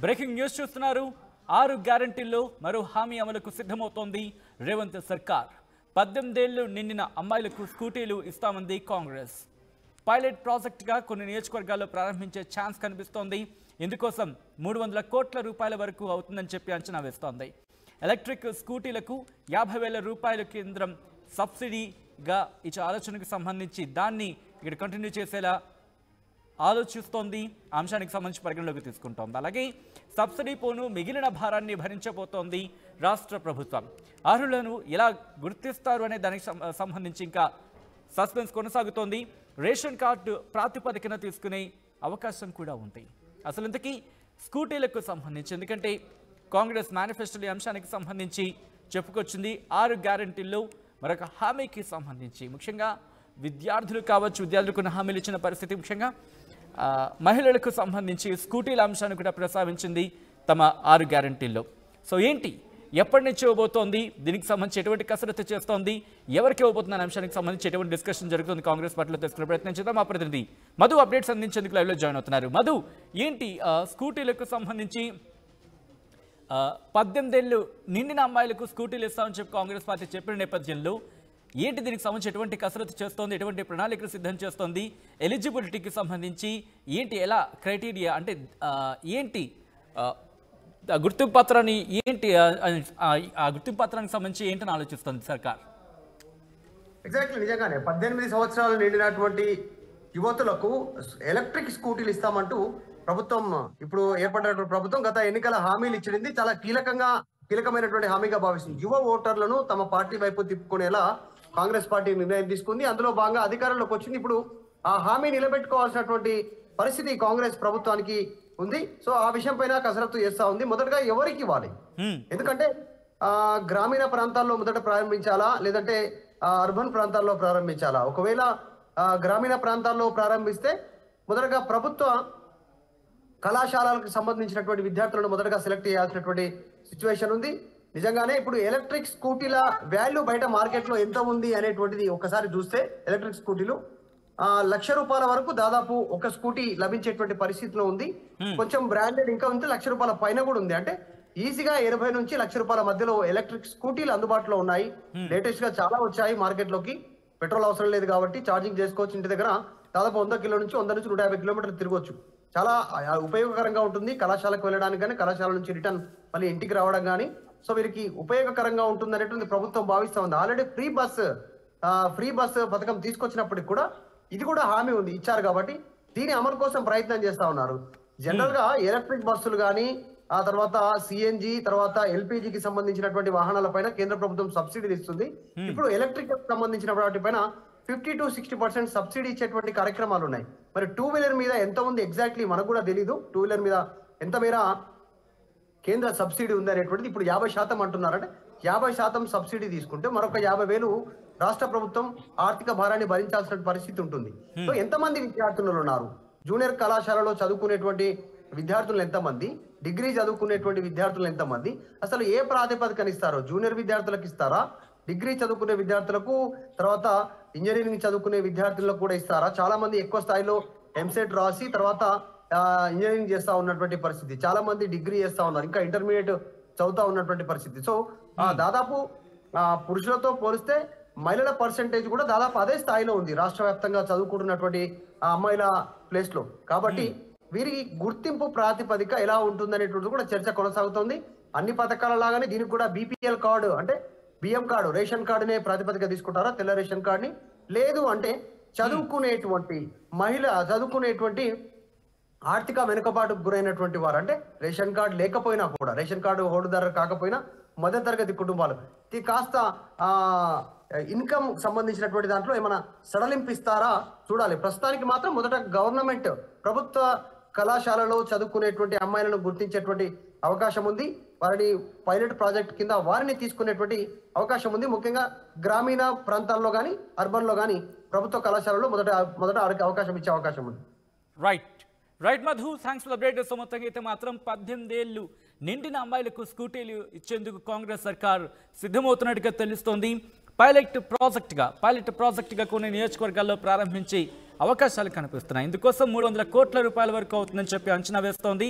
Breaking news చూస్తున్నారు. 6 గ్యారంటీల్లో మరో హామీ అమలుకు సిద్ధమవుతోంది రేవంత్ సర్కార్. 18 ఏళ్లు నిండిన అమ్మాయిలకు స్కూటీలు ఇస్తామంది కాంగ్రెస్. పైలట్ ప్రాజెక్టుగా కొన్ని నియోజకవర్గాల్లో ప్రారంభించే ఛాన్స్ కనిపిస్తోంది. ఇందుకోసం 300 కోట్ల రూపాయల వరకు అవుతుందని చెప్పి అంచనా వేస్తోంది. ఎలక్ట్రిక్ స్కూటీలకు 50,000 రూపాయల కేంద్రం సబ్సిడీగా ఇచ్చే ఆలోచనకు సంబంధించి దాన్ని ఇక్కడ కంటిన్యూ చేసేలా ఆలోచిస్తోంది. అంశానికి సంబంధించి పరిగణలోకి తీసుకుంటోంది. అలాగే సబ్సిడీ పోను మిగిలిన భారాన్ని భరించబోతోంది రాష్ట్ర ప్రభుత్వం. అర్హులను ఎలా గుర్తిస్తారు అనే దానికి సంబంధించి ఇంకా సస్పెన్స్ కొనసాగుతోంది. రేషన్ కార్డు ప్రాతిపదికన తీసుకునే అవకాశం కూడా ఉంది. అసలు ఇంతకీ స్కూటీలకు సంబంధించి, ఎందుకంటే కాంగ్రెస్ మేనిఫెస్టోలో అంశానికి సంబంధించి చెప్పుకొచ్చింది 6 గ్యారంటీల్లో మరొక హామీకి సంబంధించి ముఖ్యంగా విద్యార్థులు కావచ్చు, విద్యార్థులకు కొన్ని హామీలు ఇచ్చిన పరిస్థితి, ముఖ్యంగా మహిళలకు సంబంధించి స్కూటీల అంశాన్ని కూడా ప్రస్తావించింది తమ 6 గ్యారంటీల్లో. సో ఏంటి, ఎప్పటి నుంచి ఇవ్వబోతోంది, దీనికి సంబంధించి ఎటువంటి కసరత్తు చేస్తోంది, ఎవరికి ఇవ్వబోతున్న అంశానికి సంబంధించి ఎటువంటి డిస్కషన్ జరుగుతుంది కాంగ్రెస్ పార్టీలో తెలుసుకునే ప్రయత్నం చేద్దాం. మా ప్రతినిధి మధు అప్డేట్స్ అందించేందుకు లైవ్లో జాయిన్ అవుతున్నారు. మధు, ఏంటి స్కూటీలకు సంబంధించి 18 ఏళ్ళు నిండిన అమ్మాయిలకు స్కూటీలు ఇస్తామని చెప్పి కాంగ్రెస్ పార్టీ చెప్పిన నేపథ్యంలో ఏంటి దీనికి సంబంధించి ఎటువంటి కసరత్తు చేస్తోంది, ఎటువంటి ప్రణాళికలు సిద్ధం చేస్తోంది, ఎలిజిబిలిటీకి సంబంధించి ఏంటి, ఎలా క్రైటీరియా అంటే ఏంటి, గుర్తింపు పత్రాన్ని ఏంటి, ఆ గుర్తింపు పత్రానికి సంబంధించి ఏంటని ఆలోచిస్తుంది సర్కార్? ఎగ్జాక్ట్లీ, నిజంగానే 18 సంవత్సరాలు నిండినటువంటి యువతులకు ఎలక్ట్రిక్ స్కూటీలు ఇస్తామంటూ ప్రభుత్వం, ఇప్పుడు ఏర్పడినటువంటి ప్రభుత్వం గత ఎన్నికల హామీలు ఇచ్చింది. చాలా కీలకమైనటువంటి హామీగా భావిస్తుంది. యువ ఓటర్లను తమ పార్టీ వైపు తిప్పుకునేలా కాంగ్రెస్ పార్టీ నిర్ణయం తీసుకుంది. అందులో భాగంగా అధికారంలోకి వచ్చింది. ఇప్పుడు ఆ హామీ నిలబెట్టుకోవాల్సినటువంటి పరిస్థితి కాంగ్రెస్ ప్రభుత్వానికి ఉంది. సో ఆ విషయం పైన కసరత్తు చేస్తా ఉంది. మొదటగా ఎవరికి ఇవ్వాలి, ఎందుకంటే గ్రామీణ ప్రాంతాల్లో మొదట ప్రారంభించాలా, లేదంటే అర్బన్ ప్రాంతాల్లో ప్రారంభించాలా? ఒకవేళ గ్రామీణ ప్రాంతాల్లో ప్రారంభిస్తే మొదటగా ప్రభుత్వ కళాశాలలకు సంబంధించినటువంటి విద్యార్థులను మొదటగా సెలెక్ట్ చేయాల్సినటువంటి సిచ్యువేషన్ ఉంది. నిజంగానే ఇప్పుడు ఎలక్ట్రిక్ స్కూటీల వాల్యూ బయట మార్కెట్లో ఎంత ఉంది అనేటువంటిది ఒకసారి చూస్తే, ఎలక్ట్రిక్ స్కూటీలు ₹1,00,000 వరకు దాదాపు ఒక స్కూటీ లభించేటువంటి పరిస్థితిలో ఉంది. కొంచెం బ్రాండెడ్ ఇంకా ఉంటే ₹1,00,000 పైన కూడా ఉంది. అంటే ఈజీగా 80 నుంచి ₹1,00,000 మధ్యలో ఎలక్ట్రిక్ స్కూటీలు అందుబాటులో ఉన్నాయి. లేటెస్ట్ గా చాలా వచ్చాయి మార్కెట్ లోకి. పెట్రోల్ అవసరం లేదు కాబట్టి ఛార్జింగ్ చేసుకోవచ్చు. ఇంటి దగ్గర దాదాపు 100 కిలో నుంచి 150 కిలోమీటర్లు తిరగవచ్చు. చాలా ఉపయోగకరంగా ఉంటుంది కళాశాలకు వెళ్ళడానికి కానీ, కళాశాల నుంచి రిటర్న్ మళ్ళీ ఇంటికి రావడం కానీ. సో వీరికి ఉపయోగకరంగా ఉంటుంది అనేటువంటి ప్రభుత్వం భావిస్తూ ఉంది. ఆల్రెడీ ఫ్రీ బస్ పథకం తీసుకొచ్చినప్పటికి కూడా ఇది కూడా హామీ ఉంది, ఇచ్చారు. కాబట్టి దీని అమలు కోసం ప్రయత్నం చేస్తా ఉన్నారు. జనరల్ గా ఎలక్ట్రిక్ బస్సులు కానీ, ఆ తర్వాత సిఎన్జి, తర్వాత ఎల్పిజికి సంబంధించినటువంటి వాహనాలపైన కేంద్ర ప్రభుత్వం సబ్సిడీలు ఇస్తుంది. ఇప్పుడు ఎలక్ట్రిక్ సంబంధించిన వాటిపైన 50 to 60% సబ్సిడీ ఇచ్చేటువంటి కార్యక్రమాలు ఉన్నాయి. మరి 2 వీలర్ మీద ఎంత ఉంది ఎగ్జాక్ట్లీ మనకు కూడా తెలీదు. 2 వీలర్ మీద ఎంత మేర కేంద్ర సబ్సిడీ ఉంది అనేటువంటిది ఇప్పుడు 50% అంటున్నారంటే 50% సబ్సిడీ తీసుకుంటే మరొక 50,000 రాష్ట్ర ప్రభుత్వం ఆర్థిక భారాన్ని భరించాల్సిన పరిస్థితి ఉంటుంది. సో ఎంతమంది విద్యార్థులు ఉన్నారు, జూనియర్ కళాశాలలో చదువుకునేటువంటి విద్యార్థులు ఎంతమంది, డిగ్రీ చదువుకునేటువంటి విద్యార్థులు ఎంతమంది, అసలు ఏ ప్రాతిపదికన ఇస్తారో, జూనియర్ విద్యార్థులకు ఇస్తారా, డిగ్రీ చదువుకునే విద్యార్థులకు, తర్వాత ఇంజనీరింగ్ చదువుకునే విద్యార్థులకు కూడా ఇస్తారా? చాలా మంది ఎక్కువ స్థాయిలో ఎంసెట్ రాసి తర్వాత ఇంజనీరింగ్ చేస్తా ఉన్నటువంటి పరిస్థితి, చాలా మంది డిగ్రీ చేస్తా ఉన్నారు, ఇంకా ఇంటర్మీడియట్ చదువుతా ఉన్నటువంటి పరిస్థితి. సో దాదాపు పురుషులతో పోలిస్తే మహిళల పర్సెంటేజ్ కూడా దాదాపు అదే స్థాయిలో ఉంది రాష్ట్ర వ్యాప్తంగా చదువుకుంటున్నటువంటి అమ్మాయిల ప్లేస్ లో. కాబట్టి వీరికి గుర్తింపు ప్రాతిపదిక ఎలా ఉంటుందనేటువంటిది కూడా చర్చ కొనసాగుతోంది. అన్ని పథకాల లాగానే దీనికి కూడా బీపీఎల్ కార్డు, అంటే బియ్యం కార్డు, రేషన్ కార్డునే ప్రాతిపదిక తీసుకుంటారా, తెల్ల రేషన్ కార్డుని? లేదు అంటే చదువుకునేటువంటి ఆర్థిక వెనుకబాటుకు గురైనటువంటి వారు, అంటే రేషన్ కార్డు లేకపోయినా కూడా, రేషన్ కార్డు హోల్డర్ కాకపోయినా మధ్య తరగతి కుటుంబాలు, కాస్త ఇన్కమ్ సంబంధించినటువంటి దాంట్లో ఏమైనా సడలింపిస్తారా చూడాలి. ప్రస్తుతానికి మాత్రం మొదట గవర్నమెంట్ ప్రభుత్వ కళాశాలలో చదువుకునేటువంటి అమ్మాయిలను గుర్తించేటువంటి అవకాశం ఉంది. వారిని పైలట్ ప్రాజెక్ట్ కింద వారిని తీసుకునేటువంటి అవకాశం ఉంది. ముఖ్యంగా గ్రామీణ ప్రాంతాల్లో కానీ, అర్బన్ లో కానీ ప్రభుత్వ కళాశాలలో మొదట అవకాశం ఇచ్చే అవకాశం ఉంది. Right Madhu, thanks for update. So మొత్తంగా అయితే మాత్రం 18 ఏళ్ళు నిండిన అమ్మాయిలకు స్కూటీలు ఇచ్చేందుకు కాంగ్రెస్ సర్కార్ సిద్ధమవుతున్నట్టుగా తెలుస్తోంది. పైలట్ ప్రాజెక్టుగా కొన్ని నియోజకవర్గాల్లో ప్రారంభించి అవకాశాలు కనిపిస్తున్నాయి. ఇందుకోసం 300 కోట్ల రూపాయల వరకు అవుతుందని చెప్పి అంచనా వేస్తోంది.